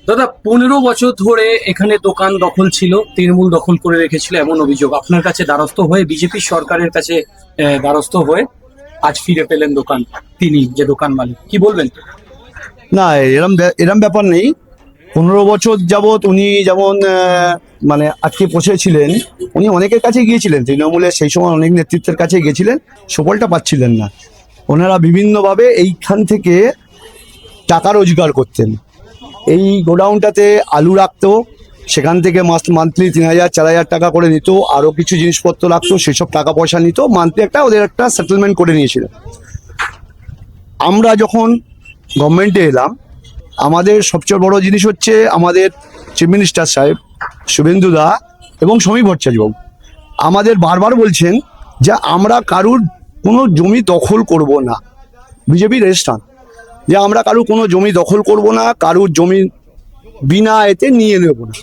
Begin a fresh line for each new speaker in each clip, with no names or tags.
দাদা 15 বছর ধরে এখানে দোকান দখল ছিল, তৃণমূল দখল করে রেখেছিল এমন অভিযোগ। আপনার কাছে দ্বারস্থ হয়ে, বিজেপি সরকারের কাছে দ্বারস্থ হয়ে আজ ফিরে পেলেন দোকান, তিনি যে দোকান মালিক, কি বলবেন?
না, এরম এরম ব্যাপার নেই। 15 বছর যাবৎ উনি যেমন মানে আজকে বসেছিলেন, উনি অনেকের কাছে গিয়েছিলেন, তৃণমূলের সেই সময় অনেক নেতৃত্বের কাছে গিয়েছিলেন, সুফলটা পাচ্ছিলেন না। ওনারা বিভিন্নভাবে এইখান থেকে টাকা রোজগার করতেন। এই গোডাউনটাতে আলু রাখতো, সেখান থেকে মান্থলি 3,000-4,000 টাকা করে নিত, আরও কিছু জিনিসপত্র রাখতো, সেসব টাকা পয়সা নিত, মান্থলি ওদের একটা সেটেলমেন্ট করে নিয়েছিল। আমরা যখন গভর্নমেন্টে এলাম, আমাদের সবচেয়ে বড় জিনিস হচ্ছে আমাদের চিফ মিনিস্টার সাহেব শুভেন্দু দা এবং সমীপ ভট্টাচার্যবাবু আমাদের বারবার বলছেন যে আমরা কারুর কোনো জমি দখল করব না, বিজেপির রেজিস্ট্রান, যে আমরা কারুর কোনো জমি দখল করব না, কারুর জমি বিনা এতে নিয়ে নেব না।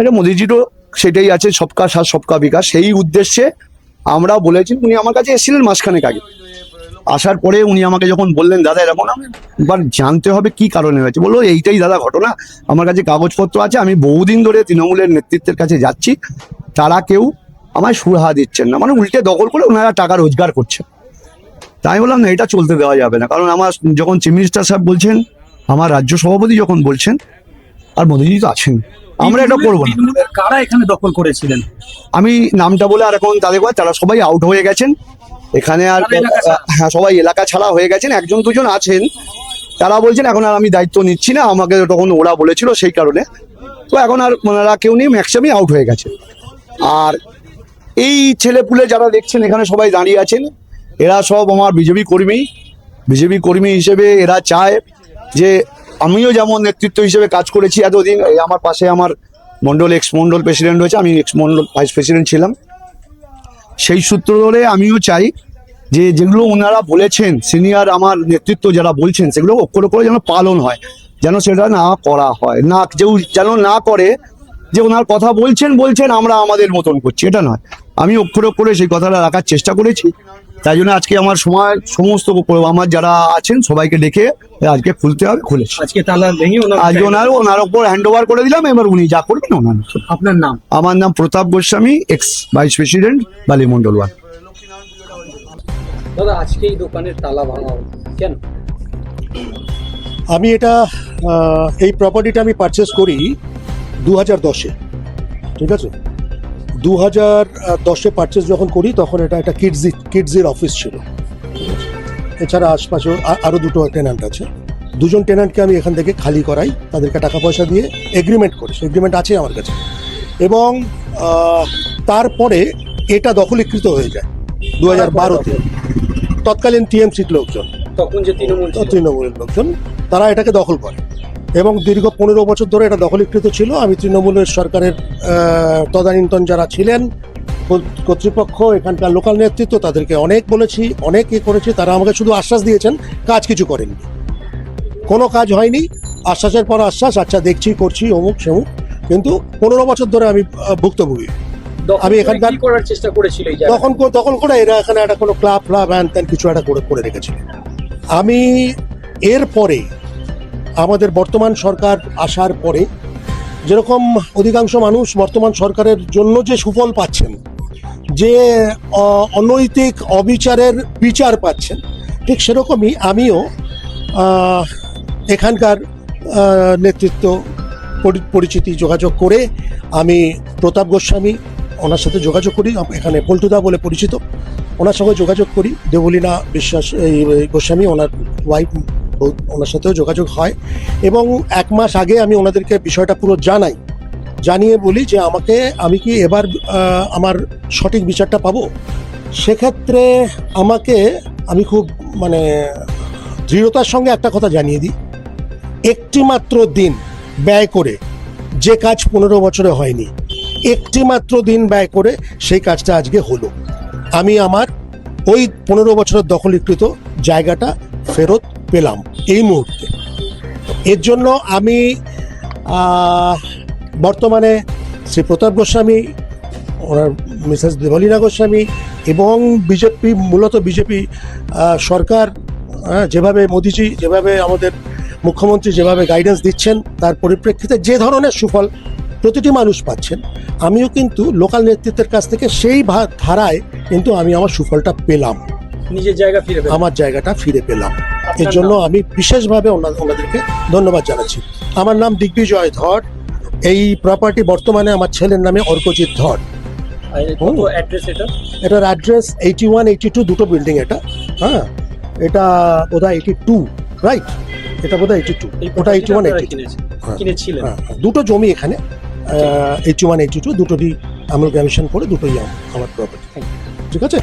এটা মোদিজিরও সেটাই আছে, সবকা সাথ সবকা বিকাশ, সেই উদ্দেশ্যে আমরা বলেছি। উনি আমার কাছে এসেছিলেন মাসখানেক আগে, আসার পরে উনি আমাকে যখন বললেন দাদা এরকম, এবার জানতে হবে কি কারণে হয়েছে। বললো এইটাই দাদা ঘটনা, আমার কাছে কাগজপত্র আছে, আমি বহুদিন ধরে তৃণমূলের নেতৃত্বের কাছে যাচ্ছি, তারা কেউ আমায় সুরাহা দিচ্ছেন না, মানে উল্টে দখল করে ওনারা টাকা রোজগার করছেন। তাই বললাম না, এটা চলতে দেওয়া যাবে না। কারণ আমার যখন চিফ মিনিস্টার সাহেব বলছেন, আমার রাজ্য সভাপতি যখন বলছেন, আর মোদীজি তো আছেন, আমরা এটা করবো না।
কারা এখানে দখল করেছিলেন?
আমি নামটা বলে আর এখন তাদের তারা সবাই আউট হয়ে গেছেন এখানে, আর হ্যাঁ সবাই এলাকা ছাড়া হয়ে গেছেন। একজন দুজন আছেন, তারা বলছেন এখন আর আমি দায়িত্ব নিচ্ছি না, আমাকে তখন ওরা বলেছিল সেই কারণে, তো এখন আর ওনারা কেউ নেই, ম্যাক্সিমামই আউট হয়ে গেছে। আর এই ছেলেপুলে যারা দেখছেন এখানে সবাই দাঁড়িয়ে আছেন, এরা সব আমার বিজেপি কর্মী হিসেবে এরা চায় যে আমিও যেমন নেতৃত্ব হিসেবে কাজ করেছি এতদিন। আমার পাশে আমার এক্স মন্ডল প্রেসিডেন্ট রয়েছে, আমি এক্স মন্ডল ভাইস প্রেসিডেন্ট ছিলাম। সেই সূত্র ধরে আমিও চাই যে যেগুলো ওনারা বলেছেন, সিনিয়র আমার নেতৃত্ব যারা বলছেন, সেগুলো অক্ষর করে যেন পালন হয়, যেন সেটা না করা হয়, না যেন না করে যে ওনার কথা বলছেন আমরা আমাদের মতন করছি, এটা নয়। আমি অক্ষর করে সেই কথাটা রাখার চেষ্টা করেছি। তাই জন্য আজকে আমার সমস্ত আমার যারা আছেন সবাইকে ডেকে আজকে খুলতে হবে, খুলেছি।
আজকে তালা ভেঙে
আজকে ওনার ওপর হ্যান্ড ওভার করে দিলাম, এবার উনি যা করবেন ওনার।
আপনার নাম?
আমার নাম প্রতাপ গোস্বামী, এক্স ভাইস প্রেসিডেন্ট, বালিমন্ডল 1।
দাদা আজকে এই দোকানের তালা ভাঙা কেন?
আমি এই প্রপার্টিটা আমি পারচেস করি 2010-এ, ঠিক আছে। 2010-এ পারচেস যখন করি তখন এটা একটা কিডজির অফিস ছিল। এছাড়া আশপাশে আরও দুটো টেনান্ট আছে, দুজন টেনান্টকে আমি এখান থেকে খালি করাই, তাদেরকে টাকা পয়সা দিয়ে এগ্রিমেন্ট করি, সেই এগ্রিমেন্ট আছে আমার কাছে। এবং তারপরে এটা দখলীকৃত হয়ে যায় 2012-তে, তৎকালীন টিএমসির লোকজন,
তখন যে
তৃণমূলের লোকজন, তারা এটাকে দখল করে এবং দীর্ঘ 15 বছর ধরে এটা দখলীকৃত ছিল। আমি তৃণমূলের সরকারের তদানীন্তন যারা ছিলেন কর্তৃপক্ষ, এখানকার লোকাল নেতৃত্ব, তাদেরকে অনেক বলেছি, অনেক করেছি, তারা আমাকে শুধু আশ্বাস দিয়েছেন, কাজ কিছু করেননি, কোনো কাজ হয়নি। আশ্বাসের পর আশ্বাস, আচ্ছা দেখছি করছি অমুক সেমুক, কিন্তু 15 বছর ধরে আমি ভুক্তভোগী। আমি এখানকার
করার চেষ্টা করেছিল,
তখন করে এরা এখানে একটা কোনো ক্লাব হ্যান ত্যান কিছু একটা করে রেখেছিল। আমি এরপরে আমাদের বর্তমান সরকার আসার পরে যেরকম অধিকাংশ মানুষ বর্তমান সরকারের জন্য যে সুফল পাচ্ছেন, যে অনৈতিক অবিচারের বিচার পাচ্ছেন, ঠিক সেরকমই আমিও এখানকার নেতৃত্ব পরিচিতি যোগাযোগ করে আমি প্রতাপ গোস্বামী, ওনার সাথে যোগাযোগ করি, এখানে পল্টুদা বলে পরিচিত, ওনার সঙ্গে যোগাযোগ করি। দেবলীনা বিশ্বাস গোস্বামী, ওনার ওয়াইফ, ওনার সাথেও যোগাযোগ হয় এবং 1 মাস আগে আমি ওনাদেরকে বিষয়টা পুরো জানিয়ে বলি যে আমি কি এবার আমার সঠিক বিচারটা পাবো। সেক্ষেত্রে আমি খুব দৃঢ়তার সঙ্গে একটা কথা জানিয়ে দিই, একটি মাত্র দিন ব্যয় করে যে কাজ 15 বছরে হয়নি, একটি মাত্র দিন ব্যয় করে সেই কাজটা আজকে হলো। আমি আমার ওই 15 বছরের দখলীকৃত জায়গাটা ফেরত পেলাম এই মুহূর্তে। এর জন্য আমি বর্তমানে শ্রী প্রতাপ গোস্বামী, ওনার মিসেস দেবলীনা গোস্বামী এবং বিজেপি সরকার, যেভাবে মোদিজি যেভাবে আমাদের মুখ্যমন্ত্রী যেভাবে গাইডেন্স দিচ্ছেন তার পরিপ্রেক্ষিতে যে ধরনের সুফল প্রতিটি মানুষ পাচ্ছেন, আমিও কিন্তু লোকাল নেতৃত্বের কাছ থেকে সেই ধারায় কিন্তু আমি আমার সুফলটা পেলাম,
নিজের জায়গা ফিরে পেলেন।
আমার জায়গাটা ফিরে পেলাম।
আপনার
এর জন্য
নাম?
আমি বিশেষভাবে ওনাদেরকে ধন্যবাদ জানাচ্ছি। আমার নাম দিগ্বিজয় ধর। এই প্রপার্টি বর্তমানে আমার ছেলের নামে অর্কজিৎ ধর।
আর কত অ্যাড্রেস এটা?
এটার অ্যাড্রেস 81, 82 দুটো বিল্ডিং এটা। হ্যাঁ, এটা বোধহয় 82, রাইট? এটা বোধহয় 82, ওটা 81, 82। হ্যাঁ।
কিনেছিলেন?
হ্যাঁ, দুটো জমি এখানে 81, 82 দুটোরই অ্যামালগামেশন করে দুটোই আমার প্রপার্টি। ঠিক আছে।